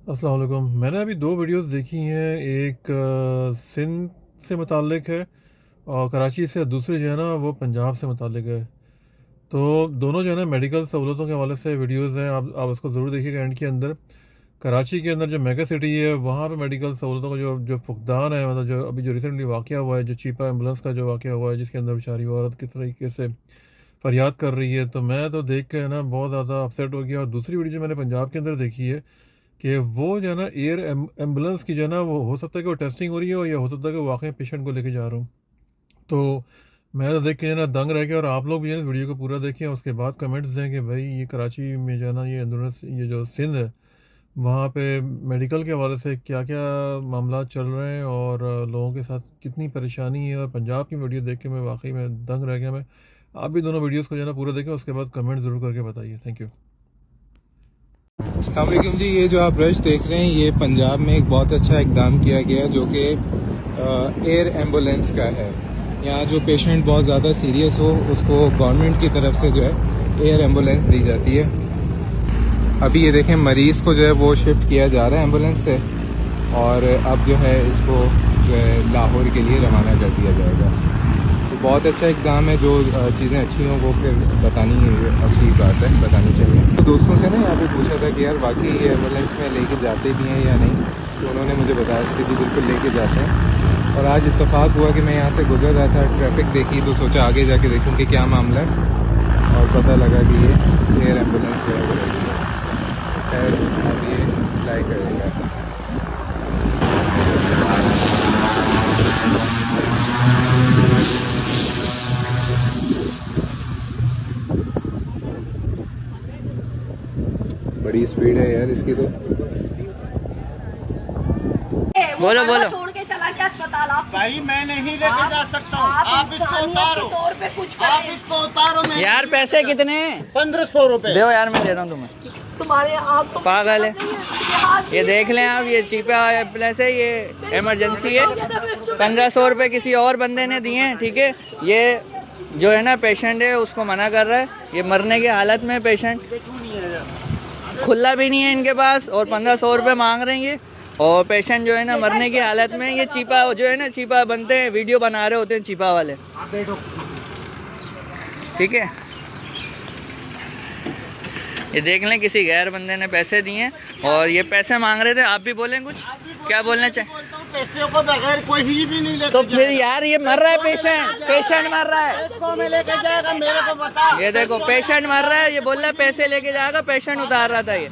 अस्सलाम वालेकुम। मैंने अभी दो वीडियोस देखी हैं। एक सिंध से मुतालिक है और कराची से। दूसरी जो है ना वो पंजाब से मुतालिक है। तो दोनों जो है ना मेडिकल सहूलतों के हवाले से वीडियोस हैं। आप उसको ज़रूर देखिएगा। एंड के अंदर कराची के अंदर जो मेगा सिटी है वहाँ पे मेडिकल सहूलतों का जो जो फुकदान है, मतलब जो अभी जो रिसेंटली वाक़या हुआ है, जो चीपा एम्बुलेंस का जो वाक़या हुआ है जिसके अंदर बेचारी वो औरत किस तरीके से फरियाद कर रही है, तो मैं तो देख के ना बहुत ज़्यादा अपसेट हो गया। और दूसरी वीडियो जो मैंने पंजाब के अंदर देखी है कि वो जो है ना एयर एम्बुलेंस की जो है ना वो हो सकता है कि वो टेस्टिंग हो रही है या हो सकता है कि वाकई पेशेंट को लेके जा रहा हूँ। तो मैं तो देख के जो है ना दंग रह गया। और आप लोग भी जो है ना वीडियो को पूरा देखें, उसके बाद कमेंट्स दें कि भाई ये कराची में जो है ना ये एम्बुलेंस, ये जो सिंध है वहाँ पे मेडिकल के हवाले से क्या क्या मामला चल रहे हैं और लोगों के साथ कितनी परेशानी है। और पंजाब की वीडियो देख के मैं वाकई में दंग रह गया। मैं आप भी दोनों वीडियोस को जो है ना पूरा देखें, उसके बाद कमेंट ज़रूर करके बताइए। Thank you. अस्सलाम वालेकुम जी। ये जो आप ब्रश देख रहे हैं ये पंजाब में एक बहुत अच्छा इकदाम किया गया है जो कि एयर एम्बुलेंस का है। यहाँ जो पेशेंट बहुत ज़्यादा सीरियस हो उसको गवर्नमेंट की तरफ से जो है एयर एम्बुलेंस दी जाती है। अभी ये देखें मरीज़ को जो है वो शिफ्ट किया जा रहा है एम्बुलेंस से और अब जो है इसको जो है लाहौर के लिए रवाना कर दिया जाएगा। तो बहुत अच्छा इकदाम है। जो चीज़ें अच्छी हों वो फिर बतानी अच्छी बात है, बतानी चाहिए। तो दोस्तों से ना यहाँ पे पूछा था कि यार वाकई ये एम्बुलेंस में लेके जाते भी हैं या नहीं, तो उन्होंने मुझे बताया कि जी बिल्कुल लेके जाते हैं। और आज इत्तेफाक हुआ कि मैं यहाँ से गुजर रहा था, ट्रैफिक देखी तो सोचा आगे जाके देखूँ कि क्या मामला है, और पता लगा कि ये एयर एम्बुलेंस जो है वो लगी है। खैर अब ये अप्लाई करेगा। बड़ी स्पीड है यार इसकी तो। बोलो बोलो। छोड़ के चला गया अस्पताल। आप भाई मैं नहीं लेके जा सकता हूँ। आप इसको उतारो, तौर पे कुछ आप करें। इसको उतारो। मैं यार पैसे कितने हैं? 1500 रुपए। दो यार, मैं दे रहा हूँ तुम्हें। तुम्हारे आप तो पागल है। ये देख लें आप, ये चीपा प्लस है, ये इमरजेंसी है। 1500 रुपए किसी और बंदे ने दिए हैं, ठीक है। ये जो है ना पेशेंट है उसको मना कर रहा है, ये मरने की हालत में पेशेंट, खुला भी नहीं है इनके पास और 1500 रुपए मांग रहे हैं ये। और पेशेंट जो है ना मरने की हालत में, ये चीपा जो है ना, चीपा बनते हैं, वीडियो बना रहे होते हैं चीपा वाले, ठीक है। ये देख लें, किसी गैर बंदे ने पैसे दिए हैं और ये पैसे मांग रहे थे। आप भी बोलें कुछ, क्या बोलना चाहें? पैसे को बगैर कोई भी नहीं लेके तो फिर यार ये मर रहा है, पेशेंट मर रहा है। इसको मैं लेके जाएगा, मेरे को बता। ये देखो पेशेंट मर रहा है, ये बोल रहा है पैसे लेके जाएगा, पेशेंट उतार रहा था ये।